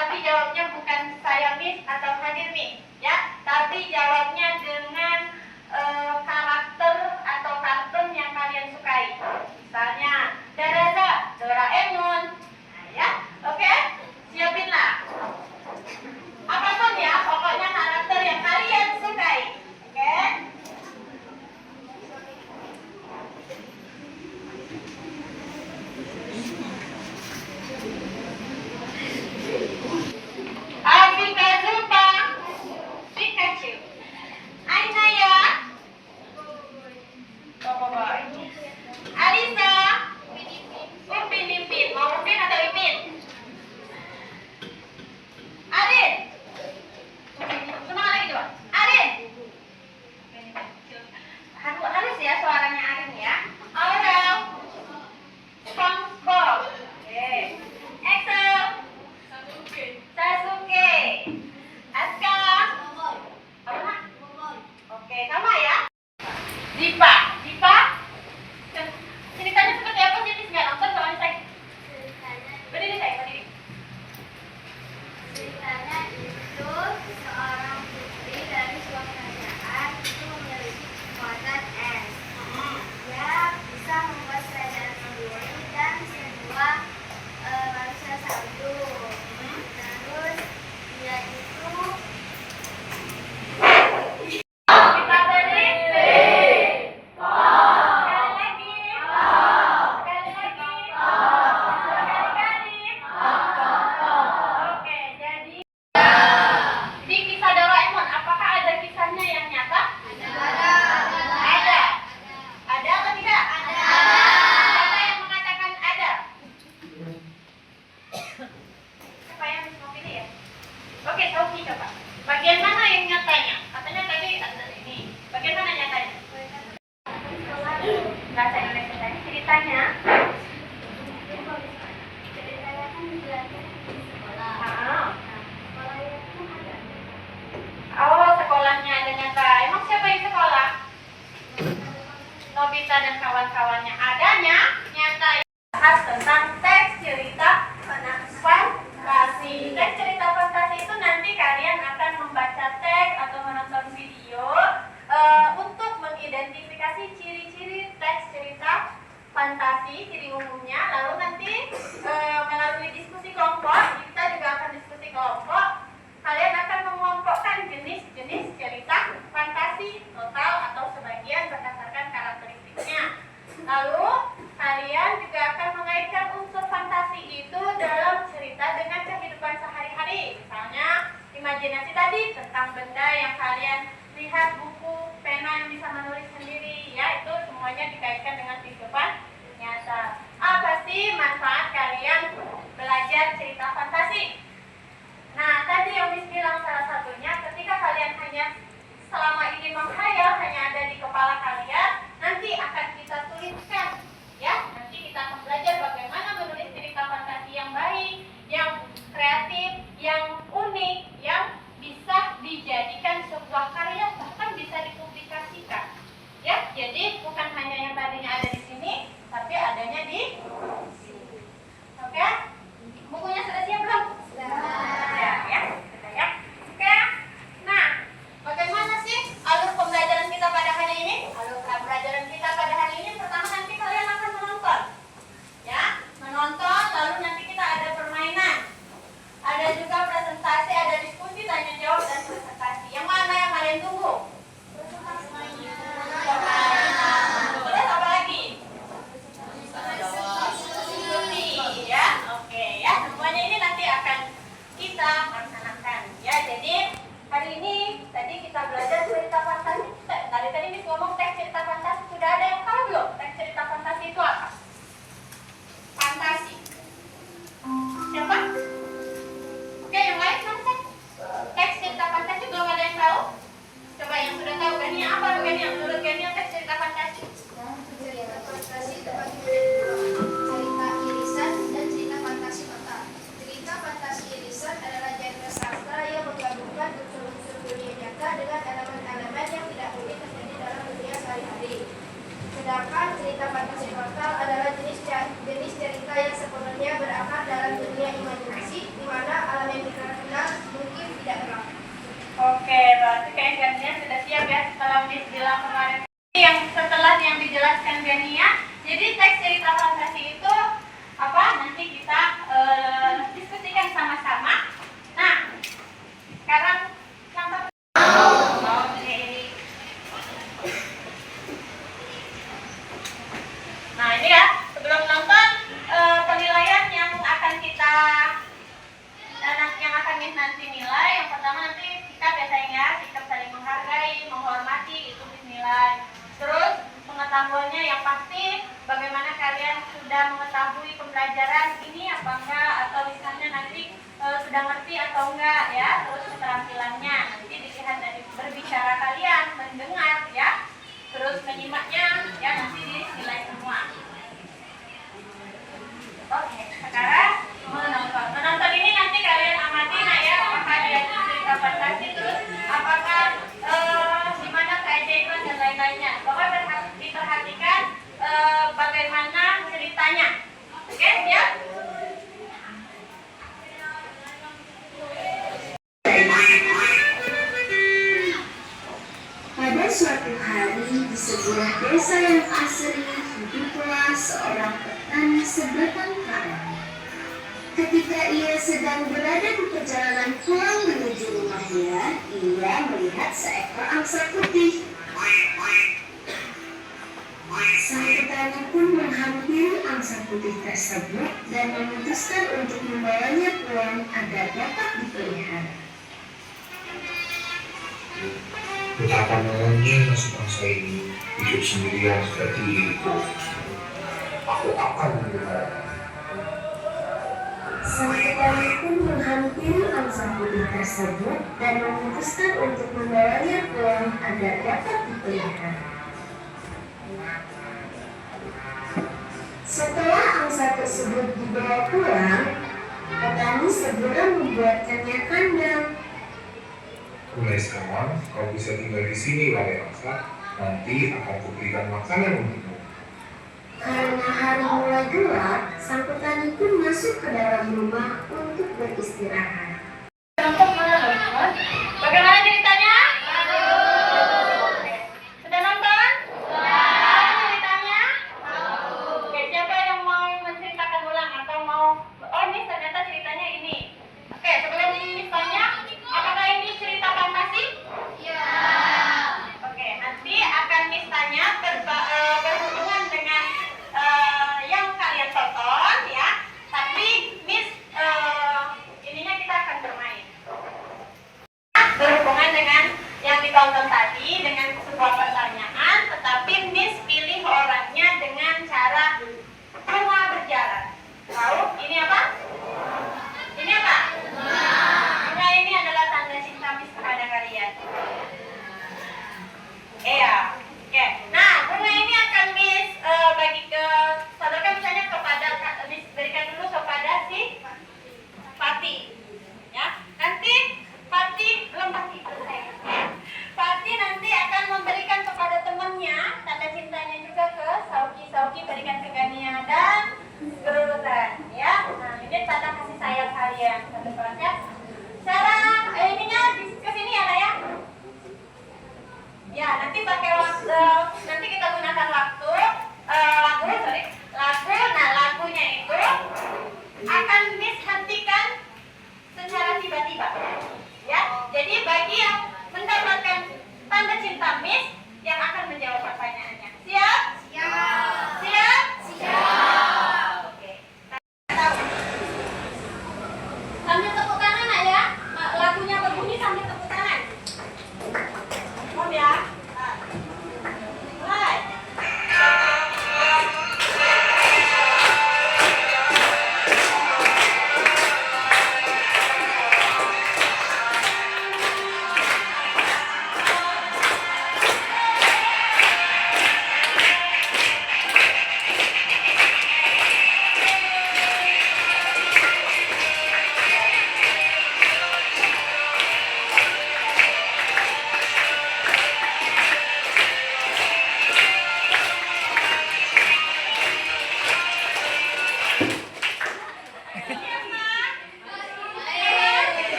tapi jawabnya bukan saya Miss atau hadir Miss, ya, tapi jawabnya dengan karakter atau kartun yang kalian sukai. Misalnya Daraza, Doraemon. Nah, ya, oke, siapinlah. Apapun ya, pokoknya karakter yang kalian sukai. Oke? Pikachu, Pikachu. Ainaya, Boboiboy. Alisa, Upin Ipin. Mau Upin atau Ipin? Arin. Semangat lagi coba. Arin. Halus ya suaranya Arin ya. Aurel. SpongeBob. Oke. Axel. Sasuke. Aska. Apa nak? Oke, sama ya. Dipa. Ceritanya seperti apa sih? Nggak nonton soalnya saya. Berdiri saya, berdiri. Ceritanya itu seorang putri dari sebuah kerajaan itu memiliki kekuatan es. Dia bisa membuat kerajaan sendiri dan semua manusia salju. Terus dia itu Kita beri. Sekali lagi. Sekali-kali. Oke, jadi di kisah Doraemon, apakah ada kisahnya yang nyata? Ada. Ada atau tidak? Siapa yang mengatakan ada? Siapa yang mau pilih ya? Oke, Sofi coba. Bagian mana yang nyatanya? Katanya tadi ada ini. Bagian mana nyatanya? Bahasa Indonesia tadi ceritanya. ceritanya kan belajar di sekolah. Ah. Sekolahnya itu ada. Oh, sekolahnya ada nyata. Emang siapa yang sekolah? Nobita dan kawan-kawannya. Adanya nyata. Bahas tentang teks cerita fantasi. Teks cerita fantasi itu nanti kalian akan membaca teks atau menonton video untuk mengidentifikasi ciri-ciri teks cerita fantasi, ciri umumnya. Lalu nanti melalui diskusi kelompok, kita juga akan diskusi kelompok. Kalian akan mengelompokkan jenis-jenis cerita fantasi total atau sebagian berdasarkan karakteristiknya. Lalu kalian juga akan mengaitkan unsur fantasi itu dalam cerita dengan kehidupan sehari-hari. Misalnya imajinasi tadi tentang benda yang kalian lihat, buku, pena yang bisa menulis sendiri, ya, itu semuanya dikaitkan dengan kehidupan nyata. Apa sih manfaat kalian belajar cerita fantasi? Nah, tadi yang Miss bilang salah satunya ketika kalian hanya selama ini menghayal, hanya ada di kepala kalian, nanti akan kita tuliskan, ya. Nanti kita akan belajar bagaimana menulis cerita fantasi yang baik, yang kreatif, yang unik, yang bisa dijadikan sebuah karya, bahkan bisa dipublikasikan. Ya, jadi bukan hanya yang tadinya ada di sini, tapi adanya di sini. Oke? Bukunya sudah siap belum? Sudah, ya. Sudah, ya. Oke. Nah, bagaimana sih alur pembelajaran kita pada hari ini? Alur pembelajaran kita pada hari ini pertama nanti kalian akan menonton. Ya, menonton, lalu nanti kita ada permainan. Ada juga presentasi, ada diskusi, tanya jawab dan presentasi. Yang mana yang kalian tunggu? Terus apa lagi? Diskusi, ya. Oke, ya. Semuanya ini nanti akan kita laksanakan. Ya, jadi hari ini tadi kita belajar cerita fantasi. Tadi Miss ngomong teks cerita fantasi. Sudah ada yang tahu belum? Teks cerita fantasi itu apa? Fantasi. Siapa? Oke, yang lain mana? Teks cerita fantasi belum ada yang tahu? Coba yang sudah tahu, Gania apa? Gania, menurut Gania teks cerita fantasi? Cerita fantasi terbagi menjadi dua, cerita irisan dan cerita fantasi total. Cerita fantasi irisan adalah genre sastra yang menggabungkan unsur-unsur dunia nyata dengan elemen-elemen yang tidak mungkin terjadi dalam dunia sehari-hari. Sedangkan cerita fantasi total adalah jenis cerita yang sepenuhnya berakar dalam dunia imajinasi, di mana alam yang kita siap ya setelah Miss bilang kemarin. Yang setelah yang dijelaskan Gania, jadi teks cerita fantasi itu apa? Nanti kita diskusikan sama-sama. Nah, sekarang yang pertama, oke. Nah ini ya, sebelum nonton penilaian yang akan kita yang akan Miss nanti nilai. Yang pertama nanti sikap ya sayang ya, sikap saling menghargai, menghormati, itu Miss nilai. Terus pengetahuannya yang pasti, bagaimana kalian sudah mengetahui pembelajaran ini apa enggak, atau misalnya nanti sudah ngerti atau enggak ya. Terus keterampilannya nanti dilihat dari berbicara kalian, mendengar ya. Terus menyimaknya ya, nanti dinilai semua. Oke, sekarang menonton. Menonton ini nanti kalian amati nah ya, apakah dia cerita fantasi, terus apakah gimana keajaiban dan lain-lainnya. Pokoknya diperhatikan bagaimana ceritanya. Oke, siap? Pada suatu hari di sebuah desa yang asri hiduplah seorang petani sebatang kara. Ketika ia sedang berada di perjalanan pulang menuju rumahnya, ia melihat seekor angsa putih. Sang petani pun menghampiri angsa putih tersebut dan memutuskan untuk membawanya pulang agar dapat dipelihara. Betapa malamnya nasib bangsa ini hidup sendirian seperti diriku. Aku akan memelihara. Sang petani pun menghampiri angsa putih tersebut dan memutuskan untuk membawanya pulang agar dapat dipelihara. Setelah angsa tersebut dibawa pulang, petani segera membuatkannya kandang. Mulai sekarang kau bisa tinggal di sini, wahai angsa. Nanti akan kuberikan makanan untukmu. Karena hari mulai gelap, sang petani pun masuk ke dalam rumah untuk beristirahat. Bagaimana ceritanya? Sudah nonton? Ceritanya? Oke, siapa yang mau menceritakan ulang atau mau? Oh, ini ternyata ceritanya ini. Oke, sebelum misalnya, apakah ini cerita fantasi? Iya. Oke, nanti akan misalnya berhubungan dengan yang kalian tonton ya. Tapi Miss ininya kita akan bermain. Berhubungan dengan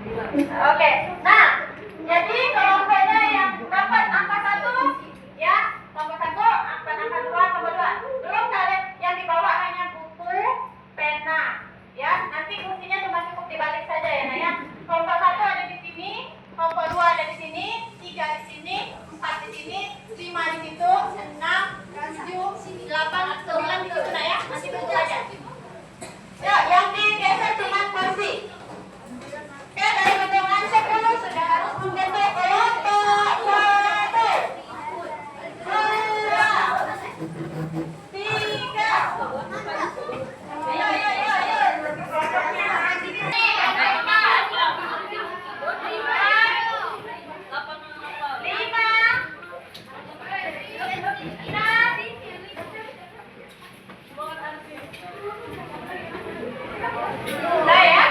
Oke, nah, jadi kelompoknya yang dapat angka 1, ya, kelompok 1, angka 2, kelompok 2. Belum kalian yang dibawa hanya buku, pena, ya. Nanti fungsinya cuma cukup dibalik saja ya, nah ya. Kelompok 1 ada di sini, kelompok 2 ada di sini, 3 di sini, 4 di sini, 5 di situ, 6, 7, 8, 9 di situ, nah ya. Nanti tunggu saja. Ya, yang digeser cuma kursi. Oke, dari hitungan 10 sudah harus membentuk kelompok 1, 2, 3. Ayo. Kelompoknya ini. 5. Udah ya?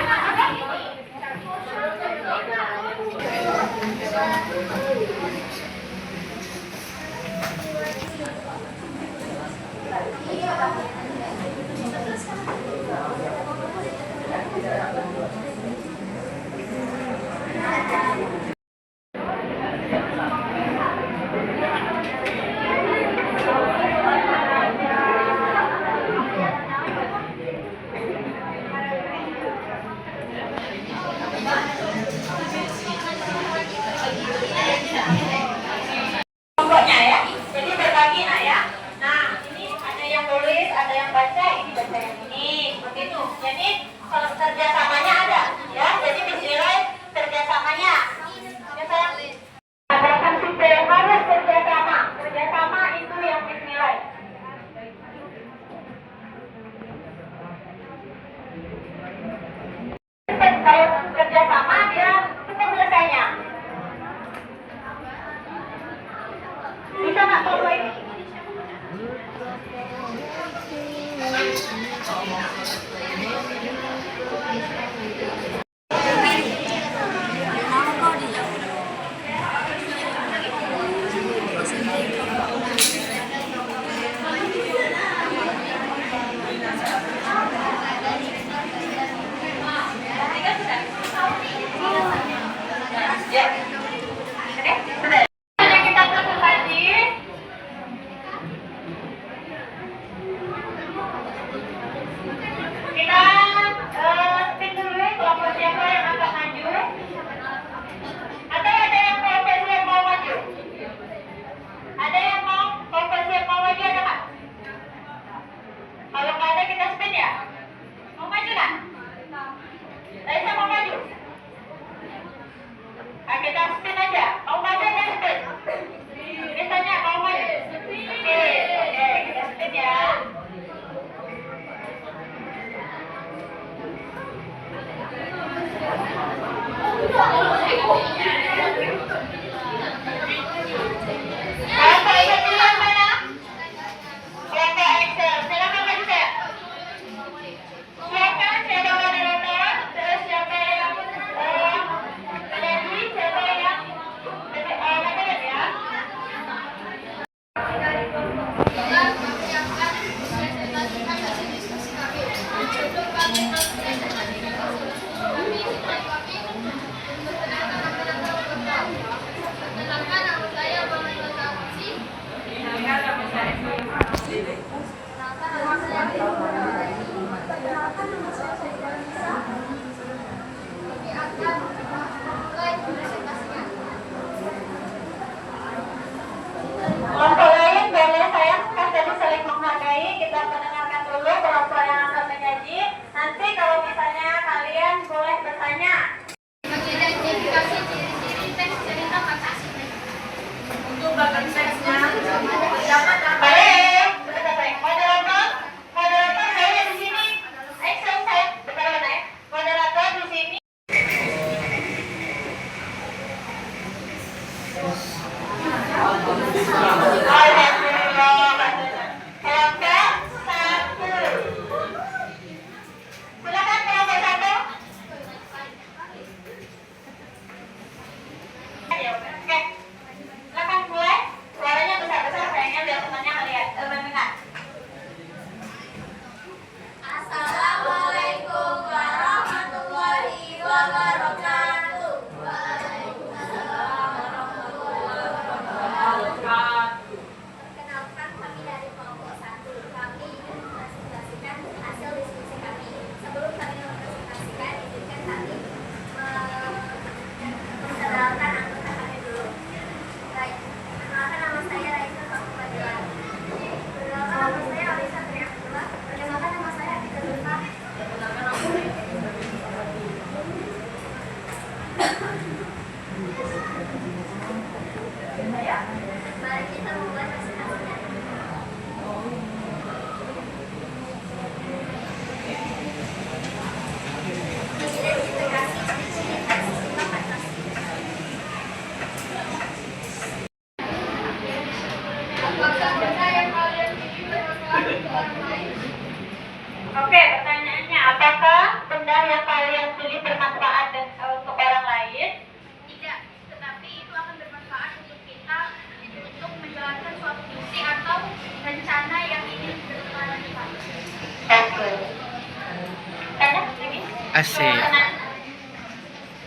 Oke, pertanyaannya, apakah benda yang kalian pilih bermanfaat untuk orang lain? Tidak, tetapi itu akan bermanfaat untuk kita untuk menjalankan suatu misi atau rencana yang ingin dilakukan. Oke. Tanya lagi? Asik.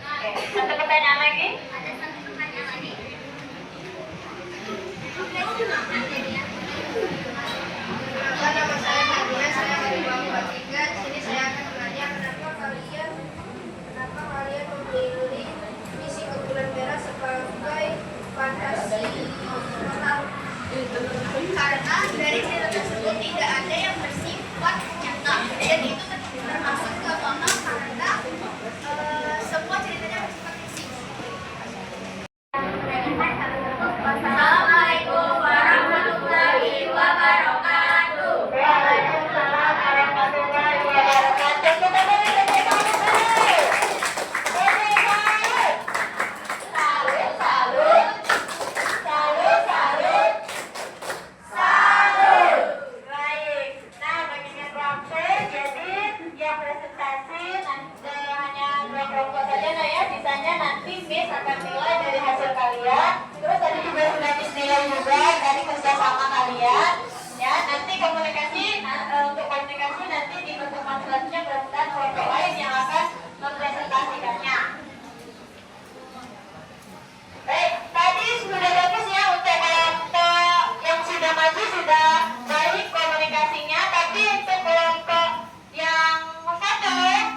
Oke, satu pertanyaan lagi. Ada satu pertanyaan lagi. Nama saya Nadia, saya dari bangku 3. Di sini saya akan bertanya kenapa kalian memilih misi Kebulan Merah sebagai fantasi kota? Karena dari cerita tersebut tidak ada yang bersifat nyata dan itu termasuk tontonan karena semua ceritanya bersifat fiksi. Assalamualaikum warahmatullahi wabarakatuh. Waalaikumsalam warahmatullahi wabarakatuh. Kita beri tepuk tangan dulu. Salut, salut. Salut, salut. Salut. Baik. Nah, bagian praktek, jadi yang presentasi nanti hanya 2 kelompok saja nah ya. Sisanya nanti Miss akan nilai dari hasil kalian. Terus tadi juga sudah Miss nilai juga dari kerjasama kalian. Ya, nanti komunikasi untuk komunikasi nanti di pertemuan selanjutnya mudah-mudahan kelompok lain yang akan mempresentasikannya. Baik, tadi sudah bagus ya untuk kelompok yang sudah maju sudah baik komunikasinya, tapi untuk kelompok yang satu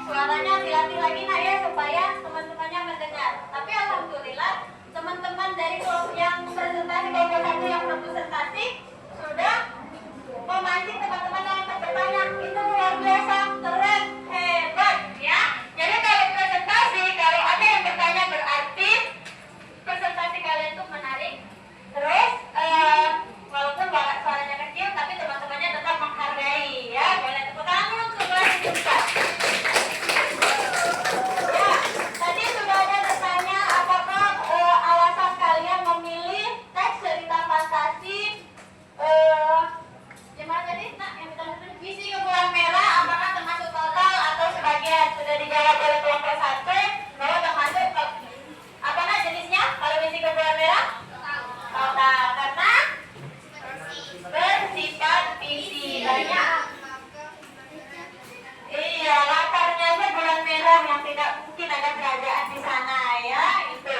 suaranya dilatih lagi nak ya supaya teman-temannya mendengar. Tapi alhamdulillah teman-teman dari kelompok yang presentasi kelompok satu yang belum presentasi sudah memancing teman-teman yang bertanya, itu luar biasa, keren, hebat ya. Jadi kalau presentasi, kalau ada yang bertanya berarti presentasi kalian tuh menarik. Terus walaupun suaranya kecil tapi teman-temannya tetap menghargai ya. Boleh tepuk tangan dulu untuk kelas kita. Ya, tadi sudah ada bertanya apakah alasan kalian memilih teks cerita fantasi gimana tadi? Nah, yang kita misi Kebulan Merah apakah termasuk total atau sebagian? Sudah dijawab oleh kelompok 1 bahwa termasuk apakah jenisnya kalau misi Kebulan Merah? Total, karena bersifat visi banyak. Iya, latarnya aja bulan merah yang tidak mungkin ada kerajaan di sana ya, itu.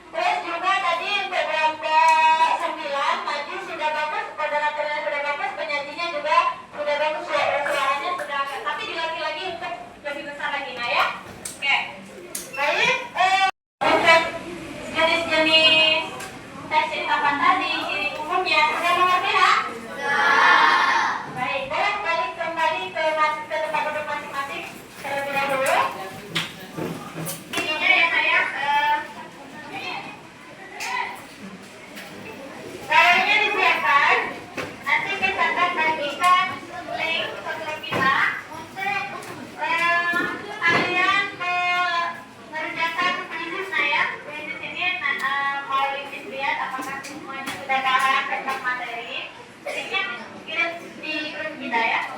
Terus juga tadi untuk kelompok 9 maju sudah bagus, moderatornya sudah bagus, penyajinya juga sudah bagus, suaranya sudah agak, tapi dilatih lagi untuk lebih besar lagi nah ya. Oke. Baik, untuk jenis-jenis tes cerita fantasi ciri umumnya sudah mengerti ya? Baik, boleh balik kembali ke tempat duduk masing-masing terlebih dahulu. Ininya ya saya. Caranya disiapkan. Nanti kita akan bagikan link ke kita untuk kalian mengerjakan kuisis nah ya. Kuisis ini mau lihat apakah semuanya sudah paham tentang materi. Linknya kirim di grup kita ya.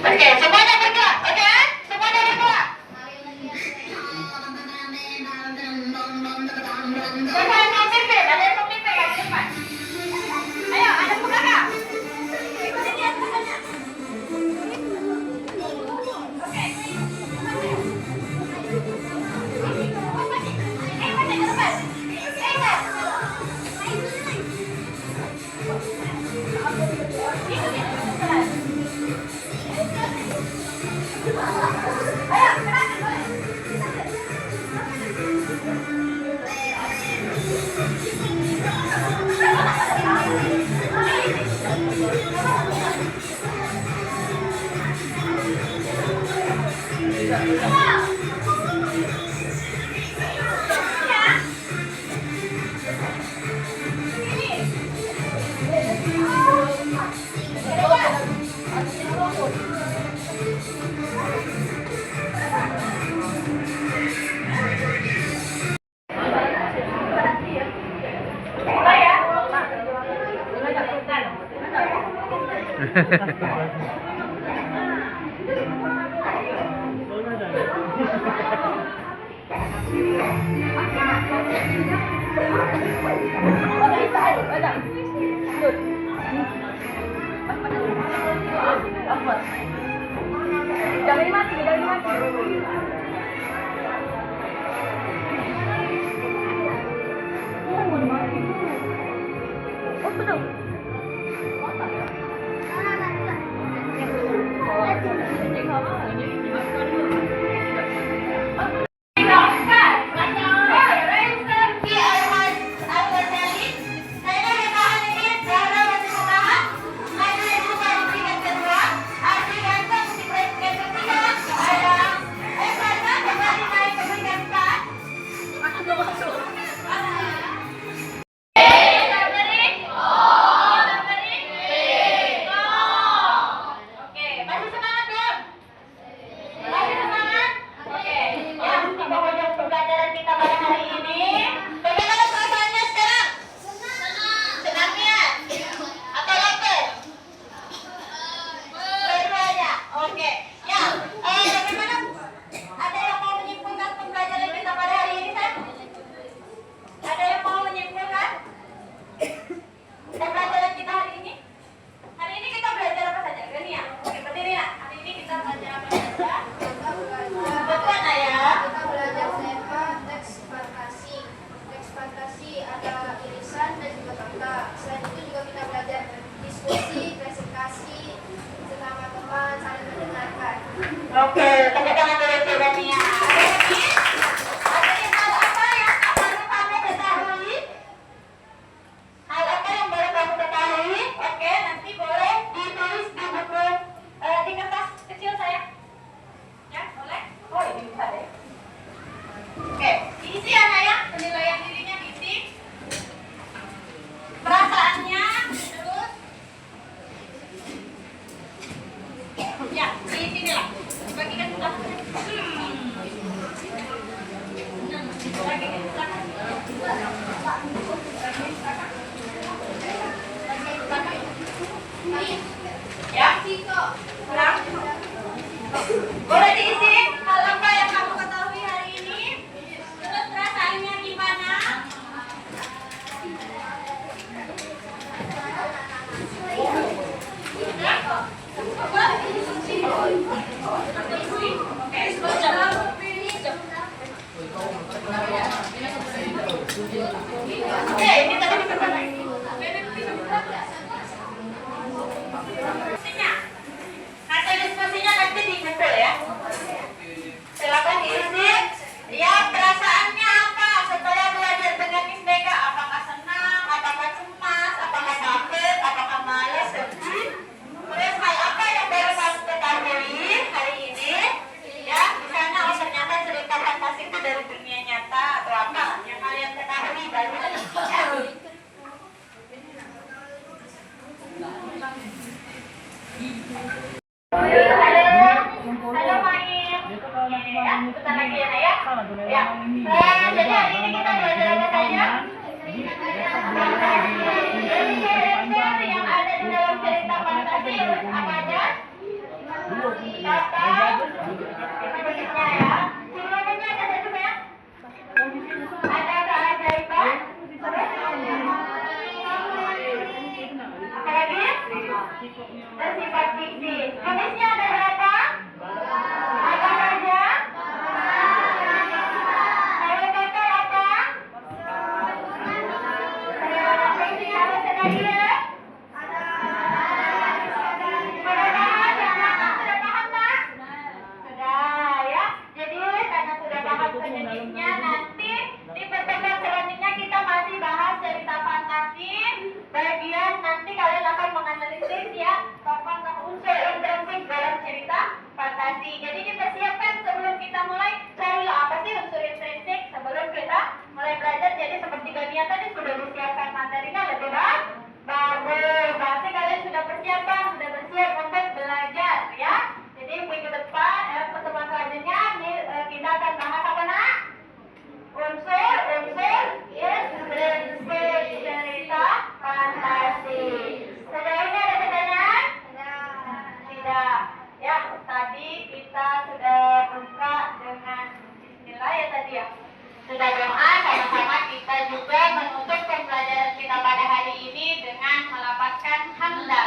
Oke, semuanya bergerak, oke? Semuanya bergerak. Siapa yang mau pimpin? Ada yang mau pimpin lagi depan? Ayo, ada buka nggak? Ikutin dia tulisannya. Oke. Baca ke depan. Ingat. Ikutin. Ayo, gerakan boleh. Jangan mati, jangan mati. Oh, betul. Ada Handal.